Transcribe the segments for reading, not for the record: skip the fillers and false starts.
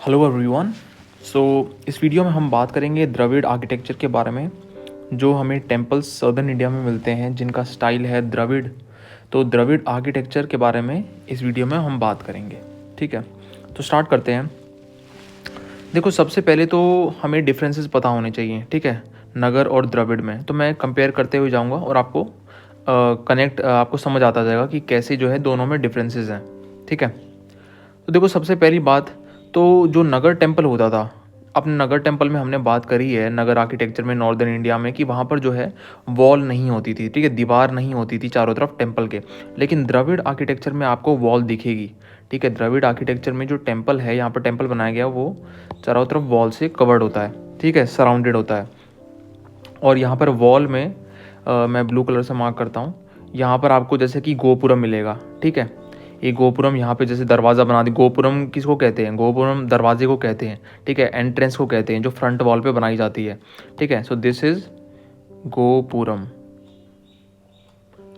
Hello everyone. सो इस video में हम बात करेंगे द्रविड़ आर्किटेक्चर के बारे में, जो हमें टेम्पल्स सदर्न इंडिया में मिलते हैं जिनका स्टाइल है द्रविड़। तो द्रविड़ आर्किटेक्चर के बारे में इस वीडियो में हम बात करेंगे। ठीक है, तो स्टार्ट करते हैं। देखो, सबसे पहले तो हमें डिफरेंसेस पता होने चाहिए। ठीक है, नगर और द्रविड़ में तो मैं कंपेयर करते हुए जाऊँगा और आपको आपको समझ आता जाएगा कि कैसे जो है दोनों में डिफरेंसेस हैं। ठीक है, तो देखो, सबसे पहली बात तो जो नगर टेम्पल होता था, अपने नगर टेम्पल में हमने बात करी है नगर आर्किटेक्चर में नॉर्दर्न इंडिया में कि वहाँ पर जो है वॉल नहीं होती थी। ठीक है, दीवार नहीं होती थी चारों तरफ टेम्पल के। लेकिन द्रविड़ आर्किटेक्चर में आपको वॉल दिखेगी। ठीक है, द्रविड़ आर्किटेक्चर में जो टेम्पल है, यहाँ पर टेम्पल बनाया गया, वो चारों तरफ वॉल से कवर्ड होता है। ठीक है, सराउंडेड होता है। और यहाँ पर वॉल में मैं ब्लू कलर से मार्क करता हूँ, यहाँ पर आपको जैसे कि गोपुरम मिलेगा। ठीक है, ये गोपुरम यहाँ पे जैसे दरवाज़ा बना दी। गोपुरम किसको कहते हैं? गोपुरम दरवाजे को कहते हैं। ठीक है, एंट्रेंस को कहते हैं जो फ्रंट वॉल पे बनाई जाती है। ठीक है, सो दिस इज गोपुरम।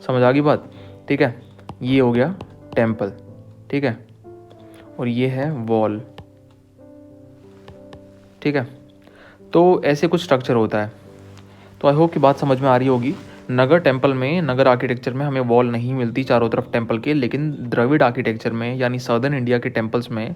समझ आ गई बात? ठीक है, ये हो गया टेम्पल। ठीक है, और ये है वॉल। ठीक है, तो ऐसे कुछ स्ट्रक्चर होता है। तो आई होप कि बात समझ में आ रही होगी। नगर टेम्पल में, नगर आर्किटेक्चर में हमें वॉल नहीं मिलती चारों तरफ टेम्पल के, लेकिन द्रविड़ आर्किटेक्चर में यानी सदर्न इंडिया के टेम्पल्स में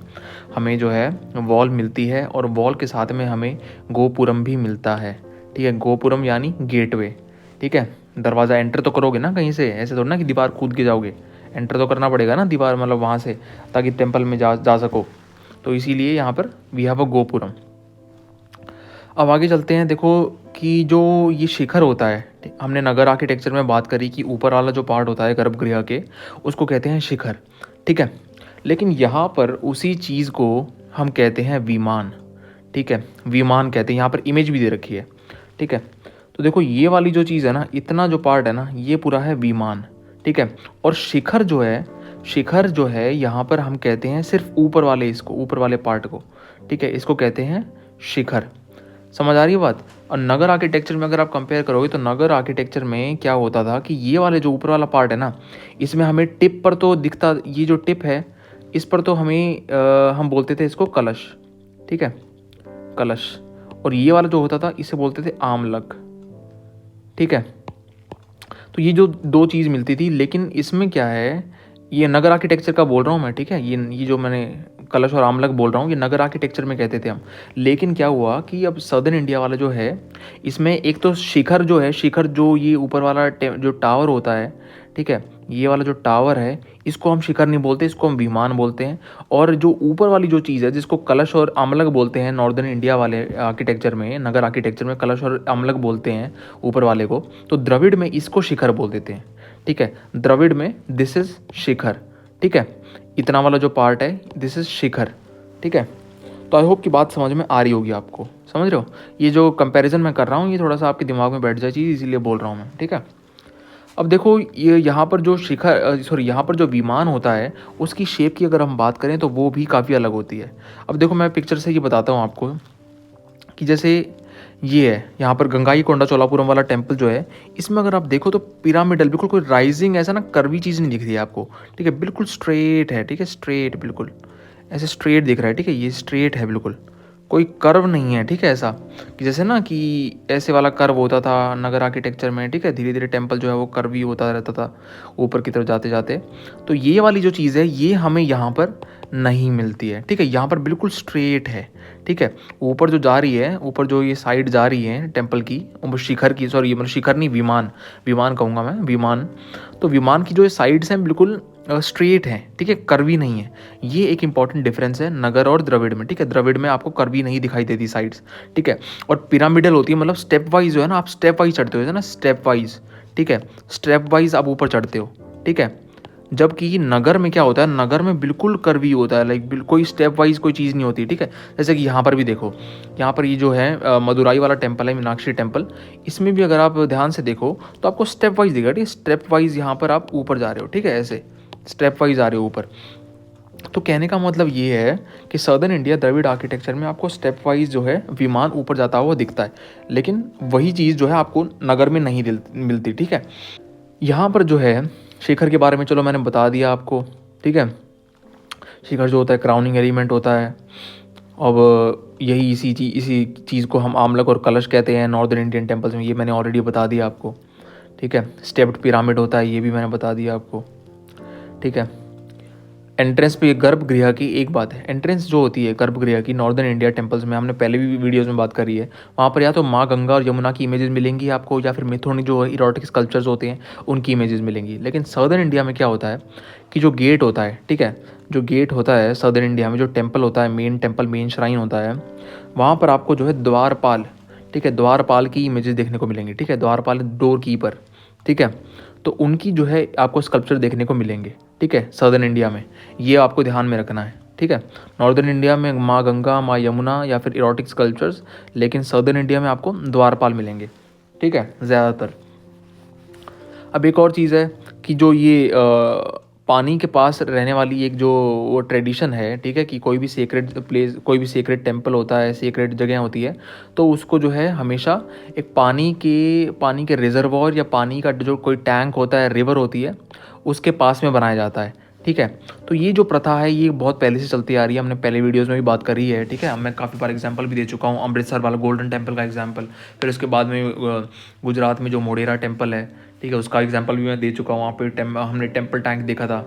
हमें जो है वॉल मिलती है, और वॉल के साथ में हमें गोपुरम भी मिलता है। ठीक है, गोपुरम यानी गेटवे। ठीक है, दरवाज़ा एंटर तो करोगे ना कहीं से, ऐसे थोड़ा ना कि दीवार कूद के जाओगे। एंटर तो करना पड़ेगा ना दीवार, मतलब वहाँ से, ताकि टेम्पल में जा सको। तो इसीलिए यहाँ पर वी हैव अ गोपुरम। अब आगे चलते हैं। देखो कि जो ये शिखर होता है, हमने नगर आर्किटेक्चर में बात करी कि ऊपर वाला जो पार्ट होता है गर्भगृह के, उसको कहते हैं शिखर। ठीक है, लेकिन यहाँ पर उसी चीज़ को हम कहते हैं विमान। ठीक है, विमान कहते हैं। यहाँ पर इमेज भी दे रखी है। ठीक है, तो देखो ये वाली जो चीज़ है ना, इतना जो पार्ट है ना, ये पूरा है विमान। ठीक है, और शिखर जो है, शिखर जो है यहाँ पर हम कहते हैं सिर्फ ऊपर वाले, इसको, ऊपर वाले पार्ट को। ठीक है, इसको कहते हैं शिखर। समझ आ रही है बात? और नगर आर्किटेक्चर में अगर आप कंपेयर करोगे तो नगर आर्किटेक्चर में क्या होता था कि ये वाले जो ऊपर वाला पार्ट है ना, इसमें हमें टिप पर तो दिखता, ये जो टिप है इस पर तो हमें हम बोलते थे इसको कलश। ठीक है, कलश। और ये वाला जो होता था इसे बोलते थे आमलक। ठीक है, तो ये जो दो चीज़ मिलती थी, लेकिन इसमें क्या है, ये नगर आर्किटेक्चर का बोल रहा हूँ मैं। ठीक है, ये जो मैंने कलश और आमलक बोल रहा हूँ, ये नगर आर्किटेक्चर में कहते थे हम। लेकिन क्या हुआ कि अब सदर्न इंडिया वाला जो है, इसमें एक तो शिखर जो है, शिखर जो ये ऊपर वाला जो टावर होता है, ठीक है, ये वाला जो टावर है, इसको हम शिखर नहीं बोलते, इसको हम विमान बोलते हैं। और जो ऊपर वाली जो चीज़ है जिसको कलश और आमलक बोलते हैं, नॉर्दर्न इंडिया वाले आर्किटेक्चर में, नगर आर्किटेक्चर में कलश और आमलक बोलते हैं ऊपर वाले को, तो द्रविड़ में इसको शिखर बोल देते हैं। ठीक है, द्रविड़ में दिस इज शिखर। ठीक है, इतना वाला जो पार्ट है दिस इज शिखर। ठीक है, तो आई होप की बात समझ में आ रही होगी आपको। समझ रहे हो? ये जो कंपैरिजन मैं कर रहा हूँ, ये थोड़ा सा आपके दिमाग में बैठ जाए चीज़, इसीलिए बोल रहा हूँ मैं। ठीक है, अब देखो, ये यहाँ पर जो शिखर, सॉरी, यहाँ पर जो विमान होता है, उसकी शेप की अगर हम बात करें तो वो भी काफ़ी अलग होती है। अब देखो, मैं पिक्चर से ये बताता हूँ आपको कि जैसे ये है, यहाँ पर गंगाईकोंडा चोलापुरम वाला टेम्पल जो है, इसमें अगर आप देखो तो पिरामिडल, बिल्कुल कोई राइजिंग ऐसा ना कर्वी चीज़ नहीं दिख रही है आपको। ठीक है, बिल्कुल स्ट्रेट है। ठीक है, स्ट्रेट, बिल्कुल ऐसे स्ट्रेट दिख रहा है। ठीक है, ये स्ट्रेट है बिल्कुल, कोई कर्व नहीं है। ठीक है, ऐसा कि जैसे ना कि ऐसे वाला कर्व होता था नगर आर्किटेक्चर में। ठीक है, धीरे धीरे टेम्पल जो है वो कर्वी होता रहता था ऊपर की तरफ जाते जाते। तो ये वाली जो चीज़ है, ये हमें यहाँ पर नहीं मिलती है। ठीक है, यहाँ पर बिल्कुल स्ट्रेट है। ठीक है, ऊपर जो जा रही है, ऊपर जो ये साइड जा रही है टेम्पल की, शिखर की, सॉरी, मतलब शिखर नहीं, विमान, विमान कहूँगा मैं, विमान। तो विमान की जो ये साइड्स हैं बिल्कुल स्ट्रेट हैं। ठीक है, कर्वी नहीं है। ये एक इंपॉर्टेंट डिफरेंस है नगर और द्रविड़ में। ठीक है, द्रविड़ में आपको कर्वी नहीं दिखाई देती साइड्स। ठीक है, और पिरामिडल होती है, मतलब स्टेप वाइज जो है ना, आप स्टेप वाइज चढ़ते हो ना, स्टेप वाइज। ठीक है, स्टेप वाइज आप ऊपर चढ़ते हो। ठीक है, जबकि नगर में क्या होता है, नगर में बिल्कुल कर्वी होता है, लाइक कोई स्टेप वाइज कोई चीज़ नहीं होती। ठीक है, जैसे कि यहाँ पर भी देखो, यहाँ पर ये जो है मदुराई वाला टेम्पल है, मीनाक्षी टेम्पल, इसमें भी अगर आप ध्यान से देखो तो आपको स्टेप वाइज दिखेगा। ठीक है, स्टेप वाइज यहाँ पर आप ऊपर जा रहे हो। ठीक है, ऐसे स्टेप वाइज आ रहे हो ऊपर। तो कहने का मतलब ये है कि सदर्न इंडिया द्रविड़ आर्किटेक्चर में आपको स्टेप वाइज जो है विमान ऊपर जाता हुआ दिखता है, लेकिन वही चीज़ जो है आपको नगर में नहीं मिलती। ठीक है, यहाँ पर जो है शिखर के बारे में चलो मैंने बता दिया आपको। ठीक है, शिखर जो होता है क्राउनिंग एलिमेंट होता है। अब यही इसी चीज़ को हम आमलक और कलश कहते हैं नॉर्दर्न इंडियन टेम्पल्स में, ये मैंने ऑलरेडी बता दिया आपको। ठीक है, स्टेप्ड पिरामिड होता है, ये भी मैंने बता दिया आपको। ठीक है, एंट्रेंस पे गर्भगृह की एक बात है, एंट्रेंस जो होती है गर्भगृह की नॉर्दर्न इंडिया टेम्पल्स में, हमने पहले भी वीडियोस में बात करी है, वहाँ पर या तो माँ गंगा और यमुना की इमेजेस मिलेंगी आपको, या फिर मिथुन जो इरोटिक स्कल्पचर्स होते हैं उनकी इमेजेस मिलेंगी। लेकिन सदर्न इंडिया में क्या होता है कि जो गेट होता है, ठीक है, जो गेट होता है सदर्न इंडिया में, जो टेम्पल होता है, मेन टेम्पल, मेन श्राइन होता है, वहाँ पर आपको जो है द्वारपाल, ठीक है, द्वारपाल की इमेजेस देखने को मिलेंगी। ठीक है, द्वारपाल डोर कीपर, ठीक है, तो उनकी जो है आपको स्कल्पचर देखने को मिलेंगे। ठीक है, सदर्न इंडिया में, ये आपको ध्यान में रखना है। ठीक है, नॉर्दर्न इंडिया में माँ गंगा, माँ यमुना या फिर इरोटिक स्कल्पचर्स, लेकिन सदर्न इंडिया में आपको द्वारपाल मिलेंगे। ठीक है, ज़्यादातर। अब एक और चीज़ है कि जो ये पानी के पास रहने वाली एक जो वो ट्रेडिशन है, ठीक है, कि कोई भी सेक्रेट प्लेस, कोई भी सेक्रेट टेम्पल होता है, सेक्रेट जगह होती है, तो उसको जो है हमेशा एक पानी के रिजर्वॉर या पानी का जो कोई टैंक होता है, रिवर होती है, उसके पास में बनाया जाता है। ठीक है, तो ये जो प्रथा है ये बहुत पहले से चलती आ रही है, हमने पहले वीडियोस में भी बात करी है। ठीक है, मैं काफ़ी बार एग्जांपल भी दे चुका हूँ, अमृतसर वाला गोल्डन टेम्पल का एग्जांपल, फिर उसके बाद में गुजरात में जो मोढेरा टेम्पल है, ठीक है, उसका एग्जांपल भी मैं दे चुका हूँ। वहाँ पे हमने टेम्पल टैंक देखा था।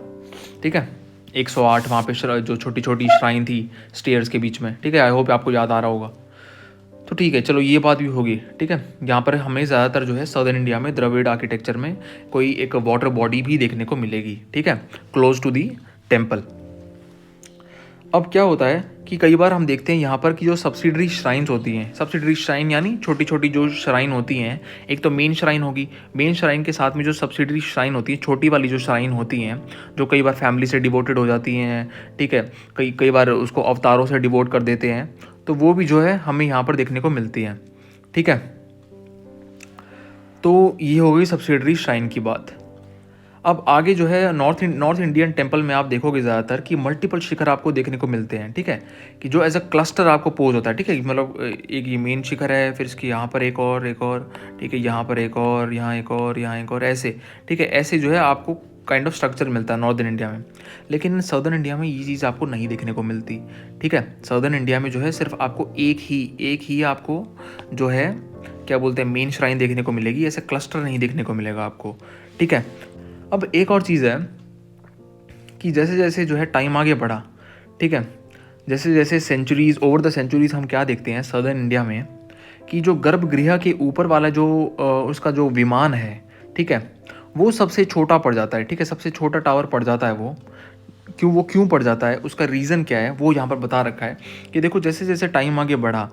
ठीक है, 108 वहाँ पे जो छोटी छोटी श्राइन थी स्टेयर्स के बीच में। ठीक है, आई होप आपको याद आ रहा होगा। तो ठीक है, चलो ये बात भी होगी। ठीक है, यहाँ पर हमें ज़्यादातर जो है सदर्न इंडिया में द्रविड़ आर्किटेक्चर में कोई एक वाटर बॉडी भी देखने को मिलेगी। ठीक है, क्लोज टू दी टेम्पल। अब क्या होता है कि कई बार हम देखते हैं यहाँ पर कि जो सब्सिडरी श्राइन्स होती हैं, सब्सिडरी श्राइन यानी छोटी छोटी जो श्राइन होती हैं, एक तो मेन श्राइन होगी, मेन श्राइन के साथ में जो सब्सिडरी श्राइन होती है, छोटी वाली जो श्राइन होती हैं, जो कई बार फैमिली से डिवोटेड हो जाती हैं। ठीक है, कई बार उसको अवतारों से डिवोट कर देते हैं, तो वो भी जो है हमें यहाँ पर देखने को मिलती हैं। ठीक है, तो ये हो गई सब्सिडरी श्राइन की बात। अब आगे जो है नॉर्थ इंडियन टेम्पल में आप देखोगे ज़्यादातर कि मल्टीपल शिखर आपको देखने को मिलते हैं। ठीक है, कि जो एज अ क्लस्टर आपको पोज होता है। ठीक है, मतलब एक ये मेन शिखर है, फिर इसके यहाँ पर एक और, ठीक है, यहाँ पर एक और, यहाँ एक और, यहाँ एक और, ऐसे। ठीक है, ऐसे जो है आपको काइंड ऑफ स्ट्रक्चर मिलता है नॉर्दर्न इंडिया में। लेकिन सदर्न इंडिया में ये चीज़ आपको नहीं देखने को मिलती। ठीक है, सदर्न इंडिया में जो है सिर्फ आपको एक ही आपको जो है क्या बोलते हैं मेन श्राइन देखने को मिलेगी, ऐसे क्लस्टर नहीं देखने को मिलेगा आपको। ठीक है, अब एक और चीज़ है कि जैसे जैसे जो है टाइम आगे बढ़ा, ठीक है, जैसे जैसे सेंचुरीज ओवर द सेंचुरीज हम क्या देखते हैं सदर्न इंडिया में कि जो गर्भगृह के ऊपर वाला जो उसका जो विमान है, ठीक है, वो सबसे छोटा पड़ जाता है। ठीक है, सबसे छोटा टावर पड़ जाता है वो क्यों पड़ जाता है, उसका रीज़न क्या है वो यहाँ पर बता रखा है कि देखो जैसे जैसे टाइम आगे बढ़ा,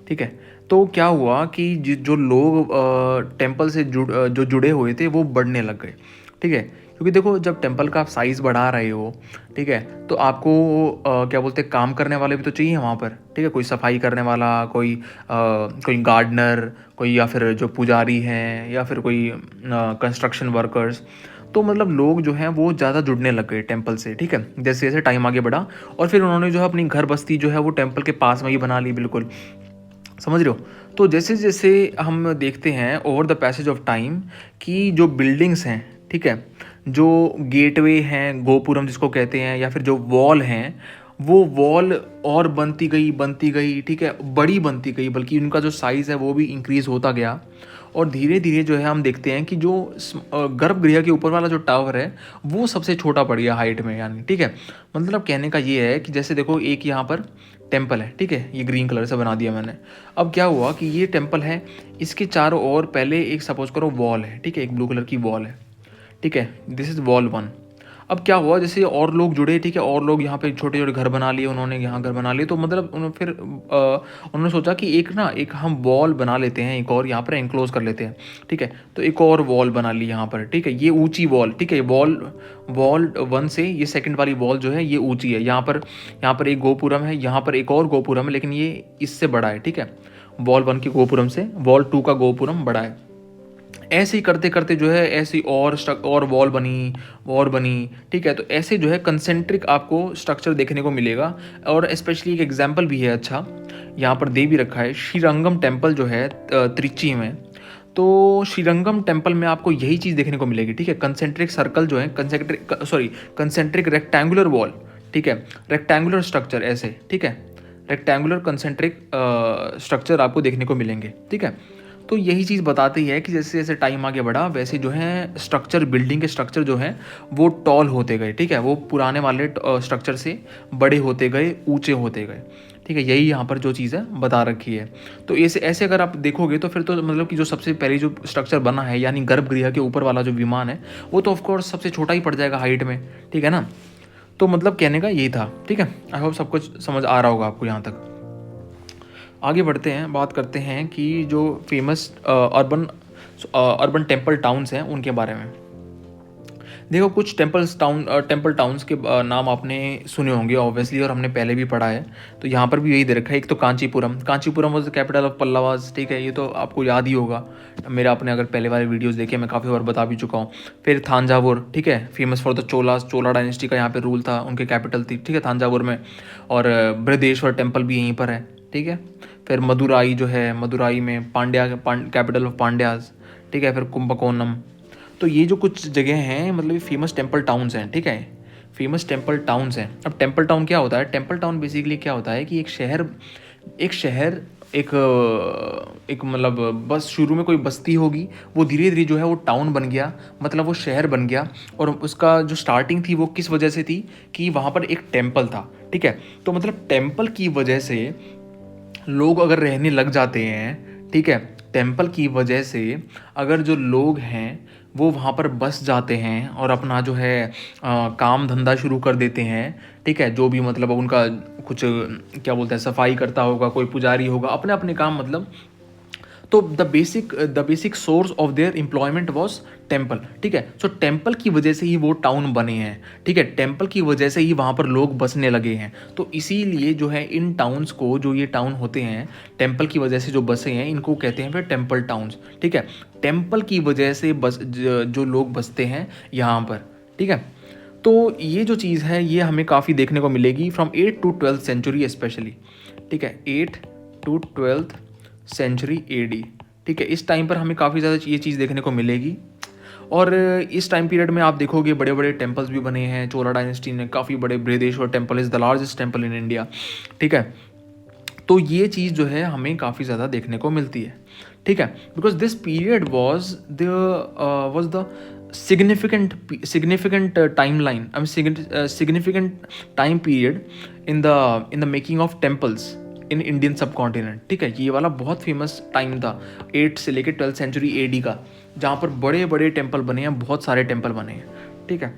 ठीक है, तो क्या हुआ कि जो लोग टेम्पल से जुड़े हुए थे वो बढ़ने लग गए। ठीक है, क्योंकि देखो जब टेम्पल का आप साइज़ बढ़ा रहे हो, ठीक है, तो आपको क्या बोलते हैं काम करने वाले भी तो चाहिए वहाँ पर। ठीक है, कोई सफाई करने वाला, कोई गार्डनर, कोई या फिर जो पुजारी हैं, या फिर कोई कंस्ट्रक्शन वर्कर्स। तो मतलब लोग जो हैं वो ज़्यादा जुड़ने लग गए टेम्पल से। ठीक है, जैसे जैसे टाइम आगे बढ़ा, और फिर उन्होंने जो है अपनी घर बस्ती जो है वो टेम्पल के पास में ही बना ली, बिल्कुल, समझ रहे हो। तो जैसे जैसे हम देखते हैं over the passage of time कि जो बिल्डिंग्स हैं, ठीक है, जो गेटवे हैं, गोपुरम जिसको कहते हैं, या फिर जो वॉल हैं, वो वॉल और बनती गई, ठीक है, बड़ी बनती गई, बल्कि उनका जो साइज़ है वो भी इंक्रीज़ होता गया। और धीरे धीरे जो है हम देखते हैं कि जो गर्भगृह के ऊपर वाला जो टावर है वो सबसे छोटा पड़ गया हाइट में, यानी। ठीक है, मतलब कहने का ये है कि जैसे देखो एक यहाँ पर टेम्पल है, ठीक है, ये ग्रीन कलर से बना दिया मैंने। अब क्या हुआ कि ये टेम्पल है, इसके चारों ओर पहले एक सपोज करो वॉल है, ठीक है, एक ब्लू कलर की वॉल है, ठीक है, दिस इज़ वॉल 1। अब क्या हुआ, जैसे और लोग जुड़े, ठीक है, और लोग यहाँ पे छोटे छोटे घर बना लिए, उन्होंने यहाँ घर बना लिए, तो मतलब उन्होंने सोचा कि एक हम वॉल बना लेते हैं, एक और यहाँ पर एंक्लोज कर लेते हैं। ठीक है, तो एक और वॉल बना ली यहाँ पर, ठीक है, ये ऊंची वॉल, ठीक है, वॉल 1 से ये सेकंड वाली वॉल जो है ये ऊंची है। यहाँ पर एक गोपुरम है, यहाँ पर एक और गोपुरम है, लेकिन ये इससे बड़ा है। ठीक है, वॉल 1 के गोपुरम से वॉल 2 का गोपुरम बड़ा है। ऐसे ही करते करते जो है ऐसी और वॉल बनी। ठीक है, तो ऐसे जो है कंसेंट्रिक आपको स्ट्रक्चर देखने को मिलेगा। और स्पेशली एक एग्जांपल भी है, अच्छा यहाँ पर दे भी रखा है, श्रीरंगम टेम्पल जो है त्रिची में। तो श्रीरंगम टेम्पल में आपको यही चीज़ देखने को मिलेगी। ठीक है, कंसेंट्रिक सर्कल जो है, कंसेंट्रिक रेक्टेंगुलर वॉल, ठीक है, रेक्टेंगुलर स्ट्रक्चर ऐसे, ठीक है, रेक्टेंगुलर कंसेंट्रिक स्ट्रक्चर आपको देखने को मिलेंगे, ठीक है। तो यही चीज़ बताती है कि जैसे जैसे टाइम आगे बढ़ा वैसे जो है स्ट्रक्चर, बिल्डिंग के स्ट्रक्चर जो हैं वो टॉल होते गए, ठीक है। वो पुराने वाले स्ट्रक्चर से बड़े होते गए, ऊंचे होते गए, ठीक है। यही यहाँ पर जो चीज़ है बता रखी है। तो ऐसे ऐसे अगर आप देखोगे तो फिर तो मतलब कि जो सबसे पहले जो स्ट्रक्चर बना है यानी गर्भगृह के ऊपर वाला जो विमान है वो तो ऑफकोर्स सबसे छोटा ही पड़ जाएगा हाइट में, ठीक है ना। तो मतलब कहने का यही था, ठीक है। आई होप सब कुछ समझ आ रहा होगा आपको यहाँ तक। आगे बढ़ते हैं, बात करते हैं कि जो फेमस अर्बन टेम्पल टाउन्स हैं उनके बारे में। देखो कुछ टेम्पल टाउन्स के नाम आपने सुने होंगे ऑब्वियसली, और हमने पहले भी पढ़ा है। तो यहाँ पर भी यही दे रखा है। एक तो Kanchipuram was the capital of Pallavas, ठीक है। ये तो आपको याद ही होगा, मेरा आपने अगर पहले वाले वीडियोस देखे मैं काफ़ी बार बता भी चुका हूँ। फिर थांजावुर, ठीक है, famous for the Chola dynasty का यहाँ पे रूल था, उनके कैपिटल थी, ठीक है, थांजावुर में। और बृहदेश्वर टेम्पल भी यहीं पर है, ठीक है। फिर मदुराई जो है, मदुराई में कैपिटल ऑफ पांड्याज, ठीक है। फिर कुंभकोणम। तो ये जो कुछ जगह हैं मतलब फेमस टेम्पल टाउन्स हैं, ठीक है, फेमस टेम्पल टाउन्स हैं। अब टेम्पल टाउन क्या होता है? टेम्पल टाउन बेसिकली क्या होता है कि एक मतलब बस शुरू में कोई बस्ती होगी, वो धीरे धीरे जो है वो टाउन बन गया, मतलब वो शहर बन गया। और उसका जो स्टार्टिंग थी वो किस वजह से थी कि वहाँ पर एक टेम्पल था, ठीक है। तो मतलब टेम्पल की वजह से लोग अगर रहने लग जाते हैं, ठीक है, टेम्पल की वजह से अगर जो लोग हैं वो वहाँ पर बस जाते हैं और अपना जो है काम धंधा शुरू कर देते हैं, ठीक है। जो भी मतलब उनका कुछ क्या बोलते हैं, सफाई करता होगा, कोई पुजारी होगा, अपने अपने काम मतलब। तो the basic source of their employment was temple, ठीक है। सो टेम्पल की वजह से ही वो टाउन बने हैं, ठीक है। टेम्पल की वजह से ही वहाँ पर लोग बसने लगे हैं। तो इसीलिए जो है इन टाउन्स को, जो ये टाउन होते हैं टेम्पल की वजह से जो बसे हैं, इनको कहते हैं फिर टेम्पल टाउन्स, ठीक है। टेम्पल की वजह से जो लोग बसते हैं यहाँ पर, ठीक है। तो ये जो चीज़ है ये हमें काफ़ी देखने को मिलेगी from 8th to 12th century specially, ठीक है, 8th to 12th century AD, ठीक है। इस टाइम पर हमें काफ़ी ज़्यादा ये चीज़ देखने को मिलेगी। और इस टाइम पीरियड में आप देखोगे बड़े बड़े टेम्पल्स भी बने हैं। चोला डायनेस्टी ने काफ़ी बड़े, Brihadeeswara temple is the largest temple in India, ठीक है। तो ये चीज़ जो है हमें काफ़ी ज़्यादा देखने को मिलती है, ठीक है। Because this period was the significant timeline, I mean significant time period in the making of temples in Indian सब कॉन्टिनेंट, ठीक है। ये वाला बहुत फेमस टाइम था 8 से लेकर 12th सेंचुरी AD का, जहाँ पर बड़े बड़े टेम्पल बने हैं, बहुत सारे टेम्पल बने हैं, ठीक है।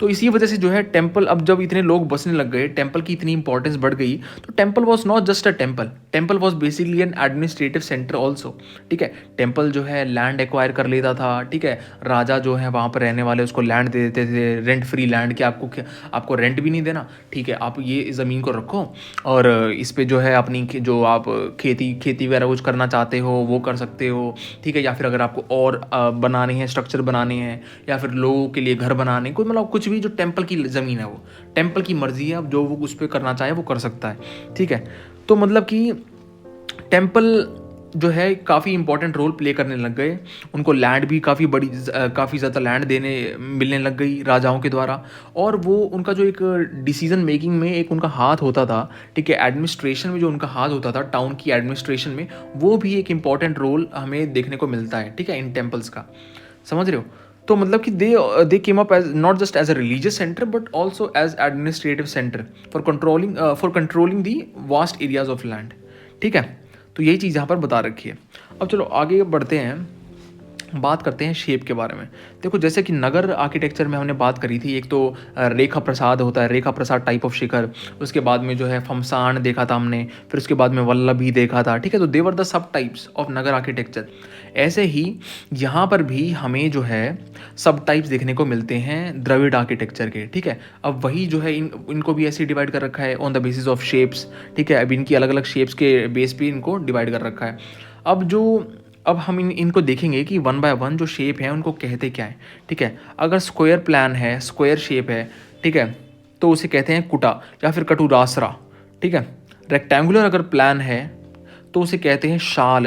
तो इसी वजह से जो है टेम्पल, अब जब इतने लोग बसने लग गए, टेम्पल की इतनी इंपॉर्टेंस बढ़ गई, तो temple was not just a temple, temple was basically N administrative centre also, ठीक है। टेम्पल जो है लैंड एक्वायर कर लेता था, ठीक है। राजा जो है वहाँ पर रहने वाले उसको लैंड दे देते थे, रेंट फ्री लैंड, कि आपको रेंट भी नहीं देना, ठीक है, आप ये ज़मीन को रखो और इस पर जो है अपनी जो आप खेती वगैरह कुछ करना चाहते हो वो कर सकते हो, ठीक है। या फिर अगर आपको और बनाने हैं, स्ट्रक्चर बनाने हैं, या फिर लोगों के लिए घर बनाने, कोई मतलब कुछ भी, जो टेम्पल की ज़मीन है वो टेम्पल की मर्जी है, अब जो वो उस पर करना चाहे वो कर सकता है, ठीक है। तो मतलब कि टेम्पल जो है काफ़ी इंपॉर्टेंट रोल प्ले करने लग गए। उनको लैंड भी काफ़ी ज़्यादा लैंड मिलने लग गई राजाओं के द्वारा। और वो उनका जो एक डिसीजन मेकिंग में एक उनका हाथ होता था, ठीक है, एडमिनिस्ट्रेशन में जो उनका हाथ होता था टाउन की एडमिनिस्ट्रेशन में, वो भी एक इंपॉर्टेंट रोल हमें देखने को मिलता है, ठीक है, इन टेम्पल्स का। समझ रहे हो? तो मतलब कि they came up as not just as a religious centre but also as administrative centre for controlling the vast areas of land, ठीक है। तो यही चीज़ यहाँ पर बता रखी है। अब चलो आगे बढ़ते हैं, बात करते हैं शेप के बारे में। देखो जैसे कि नगर आर्किटेक्चर में हमने बात करी थी, एक तो रेखा प्रसाद होता है, रेखा प्रसाद टाइप ऑफ शिखर, उसके बाद में जो है फमसान देखा था हमने, फिर उसके बाद में वल्लभी देखा था, ठीक है। तो there were the subtypes of Nagar architecture. ऐसे ही यहाँ पर भी हमें जो है सब टाइप्स देखने को मिलते हैं द्रविड़ आर्किटेक्चर के, ठीक है। अब वही जो है इनको भी ऐसे डिवाइड कर रखा है on the basis of shapes, ठीक है। अब इनकी अलग अलग शेप्स के बेस पे इनको डिवाइड कर रखा है। अब हम इनको देखेंगे कि वन बाय वन जो शेप है उनको कहते क्या है, ठीक है। अगर स्क्वायर प्लान है, स्क्वायर शेप है, ठीक है, तो उसे कहते हैं कुटा या फिर कटुरासरा, ठीक है। रेक्टेंगुलर अगर प्लान है तो उसे कहते हैं शाल,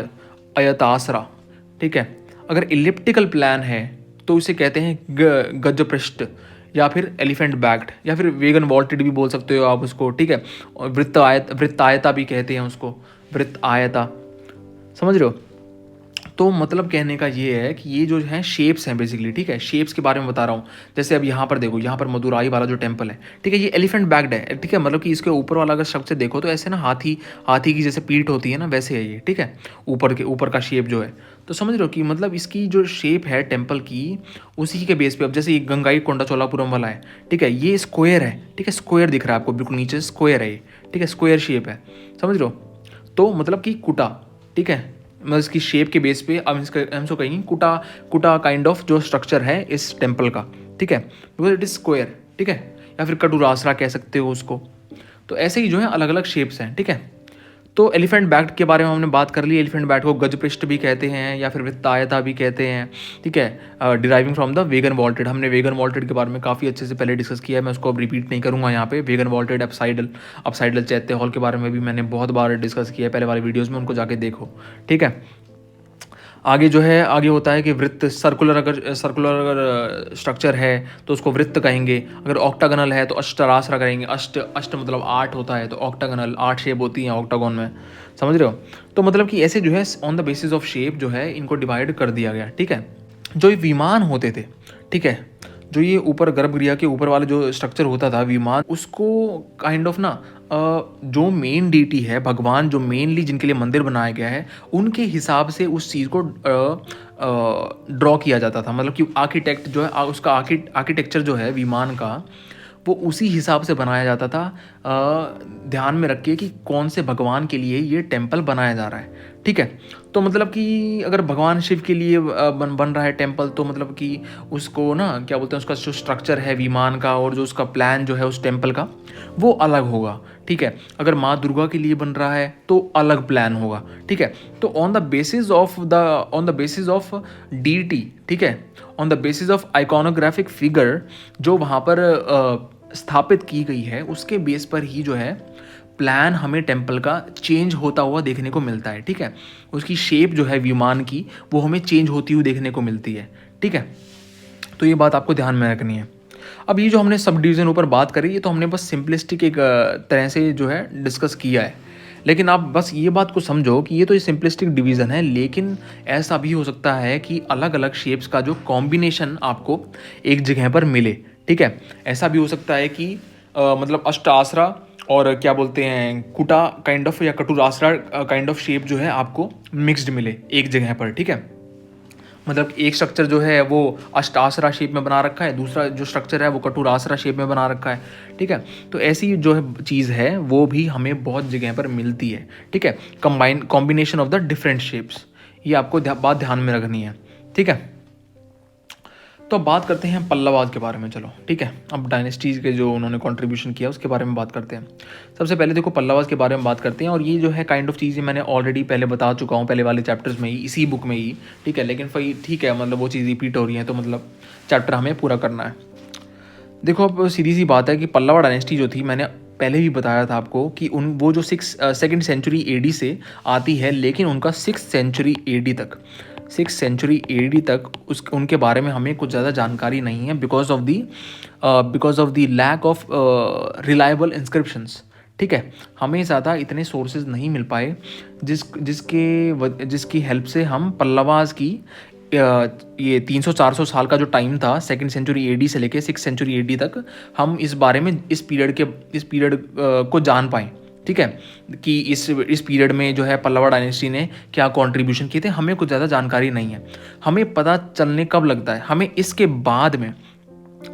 अयतासरा, ठीक है। अगर इलिप्टिकल प्लान है तो उसे कहते हैं गजपृष्ठ या फिर एलिफेंट बैक्ड या फिर वेगन वॉल्टेड भी बोल सकते हो आप उसको, ठीक है। और वृत्तायता भी कहते हैं उसको, वृत्तायता, समझ रहे हो। तो मतलब कहने का ये है कि ये जो है शेप्स हैं बेसिकली, ठीक है, शेप्स के बारे में बता रहा हूँ। जैसे अब यहाँ पर देखो, यहाँ पर मदुराई वाला जो टेम्पल है, ठीक है, ये एलिफेंट बैक्ड है, ठीक है, मतलब कि इसके ऊपर वाला अगर स्ट्रक्चर देखो तो ऐसे ना हाथी की जैसे पीठ होती है ना, वैसे है ये, ठीक है, ऊपर का शेप जो है। तो समझ रहे हो कि मतलब इसकी जो शेप है टेम्पल की, उसी के बेस पे अब जैसे ये गंगाई कोंडा चोलापुरम वाला है, ठीक है, ये स्क्वायर है, ठीक है, स्क्वायर दिख रहा है आपको बिल्कुल नीचे, स्क्वायर है ये, ठीक है, स्क्वायर शेप है, समझ रहे हो। तो मतलब कि कुटा, ठीक है, मतलब इसकी शेप के बेस पे अब हम इसको कहेंगे कुटा काइंड ऑफ जो स्ट्रक्चर है इस टेम्पल का, ठीक है, बिकॉज इट इज स्क्वायर, ठीक है, या फिर कटुरासरा कह सकते हो उसको। तो ऐसे ही जो है अलग अलग शेप्स हैं, ठीक है। तो एलिफेंट बैक्ड के बारे में हमने बात कर ली। एलिफेंट बैक्ड को गजपृष्ठ भी कहते हैं या फिर वृत्तायता भी कहते हैं, ठीक है, deriving from the wagon vaulted. हमने वेगन वॉल्टेड के बारे में काफ़ी अच्छे से पहले डिस्कस किया है, मैं उसको अब रिपीट नहीं करूँगा यहाँ पे। वेगन वॉल्टेड, अपसाइडल चैत्य हॉल के बारे में भी मैंने बहुत बार डिस्कस किया है पहले वाले वीडियोज़ में, उनको जाके देखो, ठीक है। आगे जो है, आगे होता है कि वृत्त, सर्कुलर अगर स्ट्रक्चर है तो उसको वृत्त कहेंगे। अगर ऑक्टागनल है तो अष्टरासरा कहेंगे। अष्ट मतलब 8 होता है, तो ऑक्टागनल 8 शेप होती हैं ऑक्टागोन में, समझ रहे हो। तो मतलब कि ऐसे जो है on the basis of shape जो है इनको डिवाइड कर दिया गया, ठीक है। जो ये विमान होते थे, ठीक है, जो ये ऊपर गर्भगृह के ऊपर वाला जो स्ट्रक्चर होता था विमान, उसको काइंड ऑफ ना जो मेन डीटी है भगवान, जो मेनली जिनके लिए मंदिर बनाया गया है, उनके हिसाब से उस चीज़ को ड्रॉ किया जाता था। मतलब कि आर्किटेक्ट जो है उसका आर्किटेक्चर जो है विमान का, वो उसी हिसाब से बनाया जाता था। ध्यान में रखिए कि कौन से भगवान के लिए ये टेम्पल बनाया जा रहा है, ठीक है। तो मतलब कि अगर भगवान शिव के लिए बन रहा है टेम्पल, तो मतलब कि उसको ना क्या बोलते हैं, उसका जो स्ट्रक्चर है विमान का और जो उसका प्लान जो है उस टेम्पल का, वो अलग होगा, ठीक है। अगर माँ दुर्गा के लिए बन रहा है तो अलग प्लान होगा, ठीक है। तो on the basis of deity, ठीक है, on the basis of iconographic figure जो वहाँ पर स्थापित की गई है, उसके बेस पर ही जो है प्लान हमें टेम्पल का चेंज होता हुआ देखने को मिलता है, ठीक है। उसकी शेप जो है विमान की, वो हमें चेंज होती हुई देखने को मिलती है, ठीक है। तो ये बात आपको ध्यान में रखनी है। अब ये जो हमने सब डिवीज़न ऊपर बात करी, ये तो हमने बस सिंपलिस्टिक एक तरह से जो है डिस्कस किया है, लेकिन आप बस ये बात को समझो कि ये तो सिंपलिस्टिक डिवीज़न है, लेकिन ऐसा भी हो सकता है कि अलग अलग शेप्स का जो कॉम्बिनेशन आपको एक जगह पर मिले, ठीक है। ऐसा भी हो सकता है कि मतलब अष्टासरा और क्या बोलते हैं कुटा काइंड ऑफ या कटुरासरा काइंड ऑफ शेप जो है आपको मिक्स्ड मिले एक जगह पर, ठीक है। मतलब एक स्ट्रक्चर जो है वो अष्टासरा शेप में बना रखा है, दूसरा जो स्ट्रक्चर है वो कटुरासरा शेप में बना रखा है, ठीक है। तो ऐसी जो है चीज़ है वो भी हमें बहुत जगह पर मिलती है, ठीक है। Combination of the different shapes, ये आपको बात ध्यान में रखनी है, ठीक है। तो अब बात करते हैं पल्लवाज के बारे में, चलो ठीक है। अब डायनेस्टीज़ के जो उन्होंने कंट्रीब्यूशन किया उसके बारे में बात करते हैं। सबसे पहले देखो पल्लवाज के बारे में बात करते हैं, और ये जो है काइंड ऑफ चीज़ें मैंने ऑलरेडी पहले बता चुका हूँ पहले वाले चैप्टर्स में ही, इसी बुक में ही, ठीक है। लेकिन फिर ठीक है, मतलब वो चीज़ रिपीट हो रही है, तो मतलब चैप्टर हमें पूरा करना है। देखो अब सीधी सी बात है कि पल्लवा डायनेस्टी जो थी, मैंने पहले भी बताया था आपको कि वो जो सेकेंड सेंचुरी एडी से आती है, लेकिन उनका 6th सेंचुरी एडी तक उनके बारे में हमें कुछ ज़्यादा जानकारी नहीं है, because of the lack of reliable inscriptions, ठीक है। हमें ज़्यादा इतने सोर्सेज नहीं मिल पाए जिसकी हेल्प से हम पल्लवाज की ये 300-400 साल का जो टाइम था सेकेंड सेंचुरी एडी से लेके 6th सेंचुरी एडी तक, हम इस बारे में इस पीरियड को जान पाएँ, ठीक है, कि इस पीरियड में जो है पल्लवा डायनेस्टी ने क्या कंट्रीब्यूशन किए थे। हमें कुछ ज़्यादा जानकारी नहीं है। हमें पता चलने कब लगता है, हमें इसके बाद में,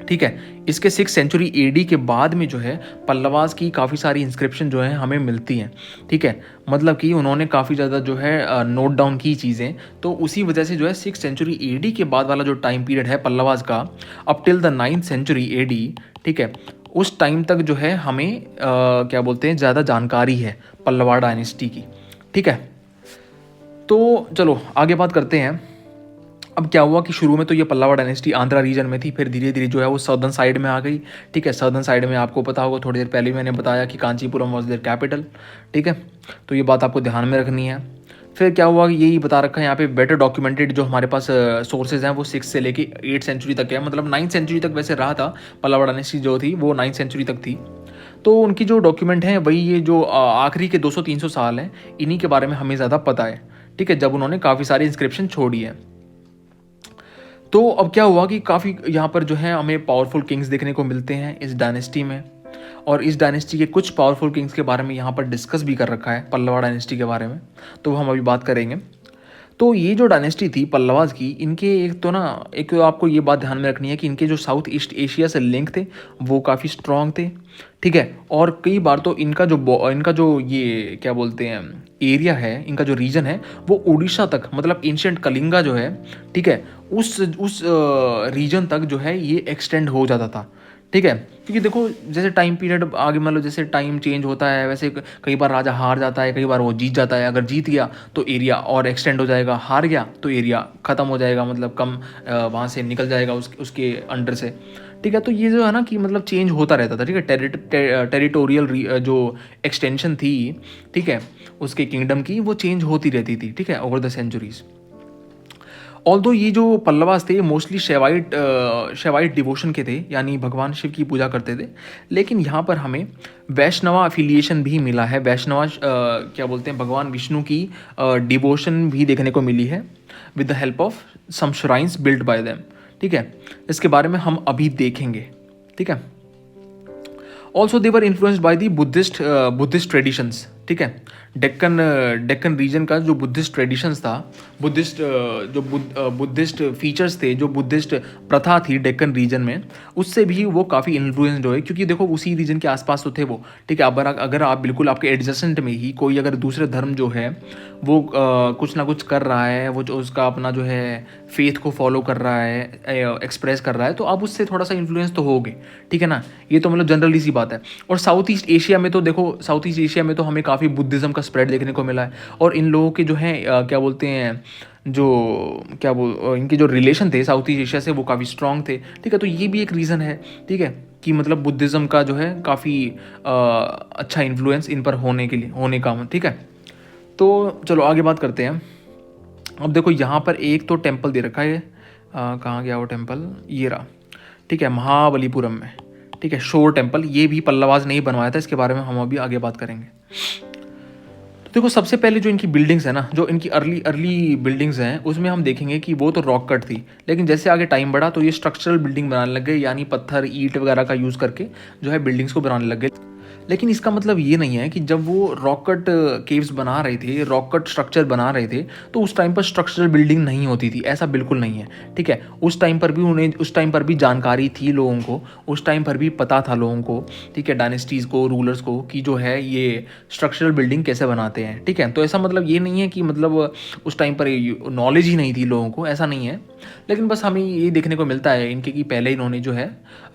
ठीक है, इसके 6th सेंचुरी एडी के बाद में जो है पल्लवास की काफ़ी सारी इंस्क्रिप्शन जो है हमें मिलती हैं, ठीक है। मतलब कि उन्होंने काफ़ी ज़्यादा जो है नोट डाउन की चीज़ें, तो उसी वजह से जो है 6th सेंचुरी एडी के बाद वाला जो टाइम पीरियड है पल्लवास का up till the 9th century AD, ठीक है, उस टाइम तक जो है हमें क्या बोलते हैं ज़्यादा जानकारी है पल्लवा डायनेस्टी की, ठीक है। तो चलो आगे बात करते हैं। अब क्या हुआ कि शुरू में तो ये पल्लवा डायनेस्टी आंध्रा रीजन में थी, फिर धीरे धीरे जो है वो सदर्न साइड में आ गई, ठीक है। सदर्न साइड में आपको पता होगा, थोड़ी देर पहले मैंने बताया कि कांचीपुरम वॉज देयर कैपिटल, ठीक है। तो ये बात आपको ध्यान में रखनी है। फिर क्या हुआ, यही बता रखा है यहाँ पे, बेटर डॉक्यूमेंटेड जो हमारे पास सोर्सेज हैं वो 6 से लेके 8 सेंचुरी तक है, मतलब 9th सेंचुरी तक वैसे रहा था। पल्लव डायनेस्टी जो थी वो 9th सेंचुरी तक थी। तो उनकी जो डॉक्यूमेंट हैं वही ये जो आखिरी के 200-300 साल हैं, इन्हीं के बारे में हमें ज़्यादा पता है, ठीक है, जब उन्होंने काफ़ी सारी इंस्क्रिप्शन छोड़ी है। तो अब क्या हुआ कि काफ़ी यहाँ पर जो है हमें पावरफुल किंग्स देखने को मिलते हैं इस डायनेस्टी में, और इस डायनेस्टी के कुछ पावरफुल किंग्स के बारे में यहाँ पर डिस्कस भी कर रखा है पल्लवा डायनेस्टी के बारे में, तो हम अभी बात करेंगे। तो ये जो डायनेस्टी थी पल्लवाज की, इनके एक तो ना, एक तो आपको ये बात ध्यान में रखनी है कि इनके जो साउथ ईस्ट एशिया से लिंक थे वो काफ़ी स्ट्रॉन्ग थे, ठीक है। और कई बार तो इनका जो ये क्या बोलते हैं एरिया है, इनका जो रीजन है वो उड़ीसा तक, मतलब एंशियंट कलिंगा जो है, ठीक है, उस रीजन तक जो है ये एक्सटेंड हो जाता था, ठीक है। क्योंकि देखो जैसे टाइम पीरियड आगे, मतलब जैसे टाइम चेंज होता है वैसे कई बार राजा हार जाता है, कई बार वो जीत जाता है। अगर जीत गया तो एरिया और एक्सटेंड हो जाएगा, हार गया तो एरिया ख़त्म हो जाएगा, मतलब कम वहाँ से निकल जाएगा उसके अंडर से, ठीक है। तो ये जो है ना कि मतलब चेंज होता रहता था, ठीक है। टेरिटोरियल जो एक्सटेंशन थी, ठीक है, उसके किंगडम की, वो चेंज होती रहती थी, ठीक है, ओवर द सेंचुरीज। ऑल्दो ये जो पल्लवास थे मोस्टली शैवाइट डिवोशन के थे, यानी भगवान शिव की पूजा करते थे, लेकिन यहाँ पर हमें वैष्णवा अफिलिएशन भी मिला है। वैष्णवा क्या बोलते हैं, भगवान विष्णु की डिवोशन भी देखने को मिली है with the help of some shrines built by them, ठीक है। इसके बारे में हम अभी देखेंगे, ठीक है। Also they were influenced by the Buddhist traditions, ठीक है। डेक्कन रीजन का जो बुद्धिस्ट ट्रेडिशंस था, बुद्धिस्ट फीचर्स थे, जो बुद्धिस्ट प्रथा थी डेक्कन रीजन में, उससे भी वो काफ़ी इन्फ्लुएंस्ड हुए, क्योंकि देखो उसी रीजन के आसपास तो थे वो, ठीक है। अगर आप बिल्कुल आपके एडजेसेंट में ही कोई अगर दूसरे धर्म जो है वो कुछ ना कुछ कर रहा है, वो जो उसका अपना जो है फेथ को फॉलो कर रहा है, एक्सप्रेस कर रहा है, तो आप उससे थोड़ा सा इन्फ्लुएंस तो होगे, ठीक है ना। ये तो मतलब जनरली सी बात है। और साउथ ईस्ट एशिया में तो देखो, साउथ ईस्ट एशिया में तो हमें काफ़ी बुद्धिज़्म का स्प्रेड देखने को मिला है, और इन लोगों के जो हैं क्या बोलते हैं, इनके जो रिलेशन थे साउथ ईस्ट एशिया से वो काफ़ी स्ट्रॉन्ग थे, ठीक है। तो ये भी एक रीज़न है, ठीक है, कि मतलब बुद्धिज़्म का जो है काफ़ी अच्छा इन्फ्लुएंस इन पर होने का, ठीक है। तो चलो आगे बात करते हैं। अब देखो यहाँ पर एक तो टेम्पल दे रखा है, कहाँ गया वो टेम्पल, ये रहा, ठीक है, महाबलीपुरम में, ठीक है, शोर टेम्पल। ये भी पल्लवाज ने ही बनवाया था, इसके बारे में हम अभी आगे बात करेंगे। तो देखो सबसे पहले जो इनकी बिल्डिंग्स है ना, जो इनकी अर्ली बिल्डिंग्स हैं, उसमें हम देखेंगे कि वो तो रॉक कट थी, लेकिन जैसे आगे टाइम बढ़ा तो ये स्ट्रक्चरल बिल्डिंग बनाने लग गए, यानी पत्थर ईंट वगैरह का यूज़ करके जो है बिल्डिंग्स को बनाने लग गए। लेकिन इसका मतलब ये नहीं है कि जब वो रॉक कट केव्स बना रहे थे, रॉक कट स्ट्रक्चर बना रहे थे, तो उस टाइम पर स्ट्रक्चरल बिल्डिंग नहीं होती थी, ऐसा बिल्कुल नहीं है, ठीक है। उस टाइम पर भी जानकारी थी लोगों को, उस टाइम पर भी पता था लोगों को, ठीक है, डायनेस्टीज़ को, रूलर्स को, कि जो है ये स्ट्रक्चरल बिल्डिंग कैसे बनाते हैं, ठीक है। तो ऐसा मतलब ये नहीं है कि मतलब उस टाइम पर नॉलेज ही नहीं थी लोगों को, ऐसा नहीं है। लेकिन बस हमें ये देखने को मिलता है इनके कि पहले इन्होंने जो है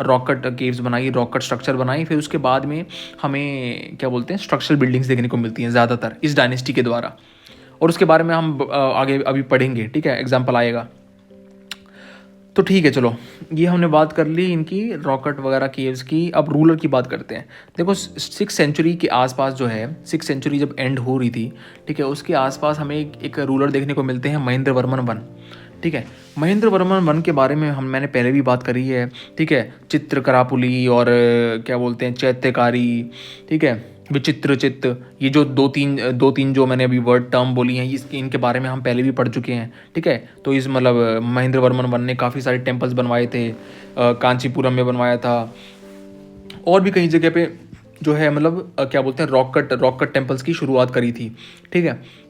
रॉक कट केव्स बनाई, रॉक कट स्ट्रक्चर बनाई, फिर उसके बाद में हमें क्या बोलते हैं स्ट्रक्चरल बिल्डिंग्स देखने को मिलती हैं ज़्यादातर इस डायनेस्टी के द्वारा, और उसके बारे में हम आगे अभी पढ़ेंगे, ठीक है, एग्जाम्पल आएगा। तो ठीक है, चलो ये हमने बात कर ली इनकी रॉकेट वगैरह केव्स की। अब रूलर की बात करते हैं। देखो 6th सेंचुरी के आसपास जो है, 6th सेंचुरी जब एंड हो रही थी, ठीक है, उसके आसपास हमें एक रूलर देखने को मिलते हैं, महेंद्र वर्मन वन, ठीक है। महेंद्र वर्मन वन के बारे में मैंने पहले भी बात करी है, ठीक है। चित्रकरापुली और क्या बोलते हैं चैत्यकारी, ठीक है, विचित्र चित्त, ये जो दो तीन जो मैंने अभी वर्ड टर्म बोली हैं, इनके बारे में हम पहले भी पढ़ चुके हैं, ठीक है। तो इस मतलब महेंद्र वर्मन वन ने काफ़ी सारे टेम्पल्स बनवाए थे, कांचीपुरम में बनवाया था, और भी कई जगह पे जो है मतलब क्या बोलते हैं रॉक कट टेम्पल्स की शुरुआत करी थी, ठीक है।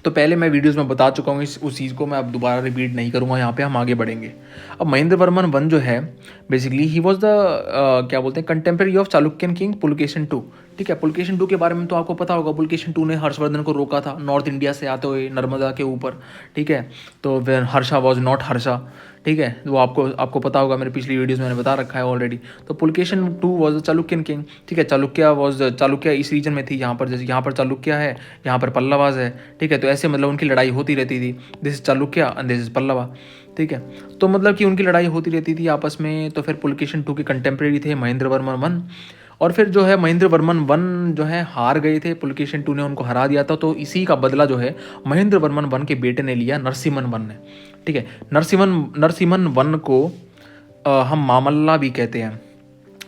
तो पहले मैं वीडियोस में बता चुका हूँ, उस चीज़ को मैं अब दोबारा रिपीट नहीं करूँगा, यहाँ पे हम आगे बढ़ेंगे। अब महेंद्र वर्मन वन जो है, बेसिकली ही वॉज द क्या बोलते हैं contemporary of Chalukyan king Pulakeshin two, ठीक है। पुलकेशन टू के बारे में तो आपको पता होगा, पुलकेशन टू ने हर्षवर्धन को रोका था नॉर्थ इंडिया से आते हुए नर्मदा के ऊपर, ठीक है। तो when Harsha was not Harsha, ठीक है, वो आपको पता होगा, मेरे पिछली वीडियोस में मैंने बता रखा है ऑलरेडी। तो Pulakeshin two was the Chalukyan king, ठीक है। चालुक्य इस रीजन में थी, यहाँ पर जैसे यहाँ पर चालुक्य है, यहाँ पर पल्लवाज है, ठीक है। तो ऐसे मतलब उनकी लड़ाई होती रहती थी, this is Chalukya and this is Pallava, ठीक है। तो मतलब कि उनकी लड़ाई होती रहती थी आपस में। तो फिर पुलकेशन टू के कंटेम्प्रेरी थे महेंद्र वर्मन वन, और फिर जो है महेंद्र वर्मन वन जो है हार गए थे, पुलकेशिन टू ने उनको हरा दिया था, तो इसी का बदला जो है महेंद्र वर्मन वन के बेटे ने लिया, नरसिम्हन वन ने। ठीक है, नरसिम्हन वन को हम मामल्ला भी कहते हैं।